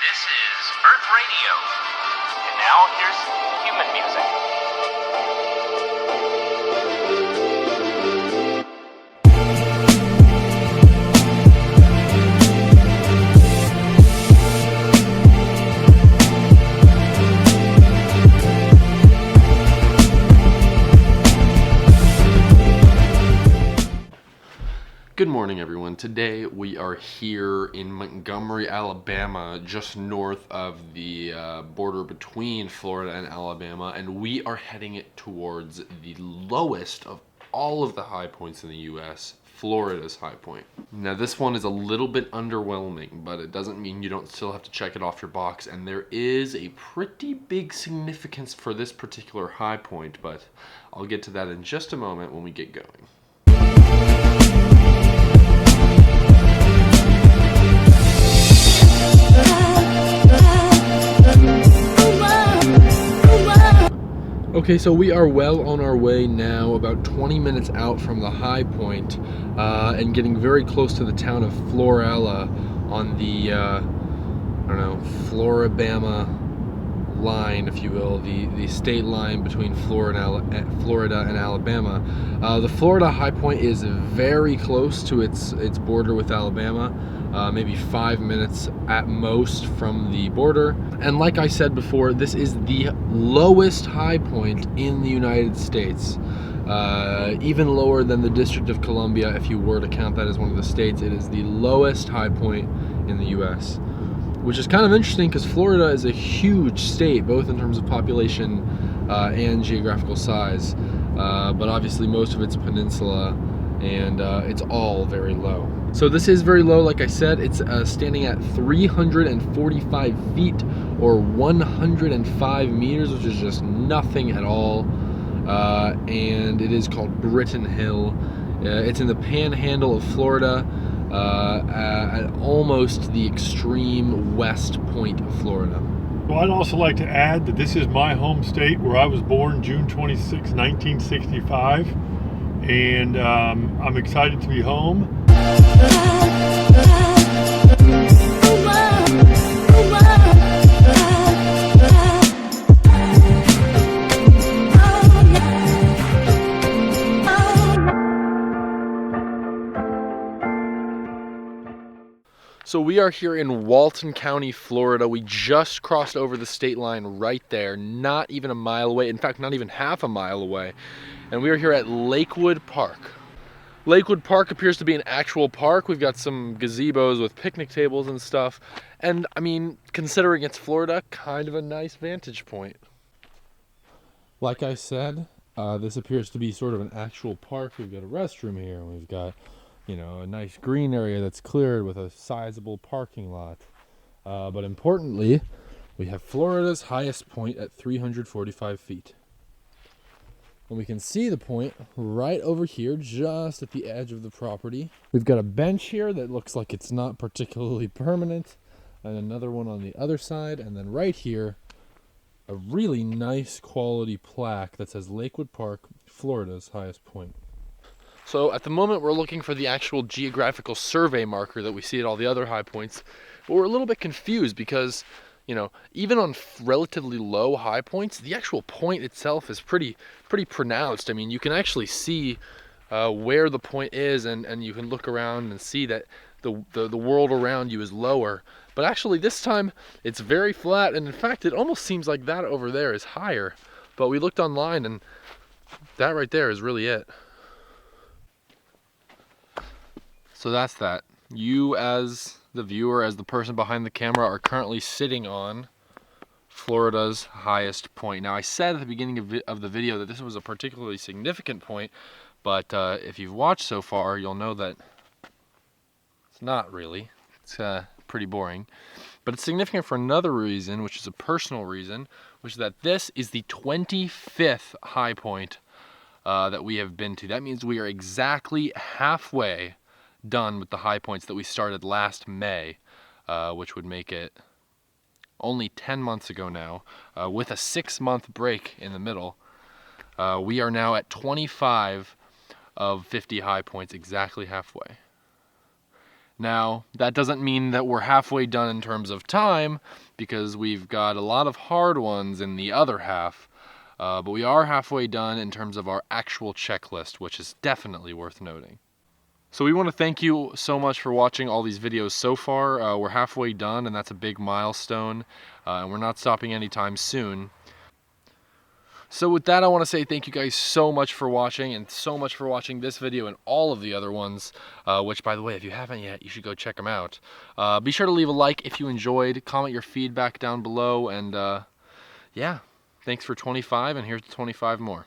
This is Earth Radio. And now here's human music. Good morning, everyone. Today we are here in Montgomery, Alabama, just north of the border between Florida and Alabama, and we are heading it towards the lowest of all of the high points in the U.S., Florida's high point. Now, this one is a little bit underwhelming, but it doesn't mean you don't still have to check it off your box, and there is a pretty big significance for this particular high point, but I'll get to that in just a moment when we get going. Okay, so we are well on our way now, about 20 minutes out from the high point, and getting very close to the town of Florala on the, Floribama line, if you will, the state line between Florida and Alabama. The Florida high point is very close to its border with Alabama. Maybe 5 minutes at most from the border. And like I said before, this is the lowest high point in the United States. Even lower than the District of Columbia, if you were to count that as one of the states. It is the lowest high point in the U.S., which is kind of interesting because Florida is a huge state, both in terms of population and geographical size. But obviously most of it's peninsula, and it's all very low. So this is very low, like I said. It's standing at 345 feet or 105 meters, which is just nothing at all. And it is called Britton Hill. It's in the panhandle of Florida, at almost the extreme west point of Florida. Well, I'd also like to add that this is my home state where I was born June 26, 1965. And I'm excited to be home. So we are here in Walton County, Florida. We just crossed over the state line right there, not even a mile away. In fact, not even half a mile away. And we are here at Lakewood Park. Lakewood Park appears to be an actual park. We've got some gazebos with picnic tables and stuff. And I mean, considering it's Florida, kind of a nice vantage point. Like I said, this appears to be sort of an actual park. We've got a restroom here, and we've got, a nice green area that's cleared with a sizable parking lot. But importantly, we have Florida's highest point at 345 feet. And we can see the point right over here, just at the edge of the property. We've got a bench here that looks like it's not particularly permanent, and another one on the other side, and then right here, a really nice quality plaque that says Lakewood Park, Florida's highest point. So at the moment, we're looking for the actual geographical survey marker that we see at all the other high points, but we're a little bit confused because, even on relatively low high points, the actual point itself is pretty pronounced. I mean, you can actually see where the point is, and you can look around and see that the world around you is lower. But actually, this time, it's very flat, and in fact, it almost seems like that over there is higher. But we looked online, and that right there is really it. So that's that. You as the viewer, as the person behind the camera, are currently sitting on Florida's highest point. Now, I said at the beginning of the video that this was a particularly significant point, but if you've watched so far, you'll know that it's not really. It's pretty boring. But it's significant for another reason, which is a personal reason, which is that this is the 25th high point that we have been to. That means we are exactly halfway done with the high points that we started last May, which would make it only 10 months ago now, with a 6-month break in the middle. We are now at 25 of 50 high points, exactly halfway. Now, that doesn't mean that we're halfway done in terms of time, because we've got a lot of hard ones in the other half, but we are halfway done in terms of our actual checklist, which is definitely worth noting. So we want to thank you so much for watching all these videos so far. We're halfway done, and that's a big milestone, and we're not stopping anytime soon. So with that, I want to say thank you guys so much for watching, and so much for watching this video and all of the other ones, which, by the way, if you haven't yet, you should go check them out. Be sure to leave a like if you enjoyed, comment your feedback down below, and yeah, thanks for 25, and here's to 25 more.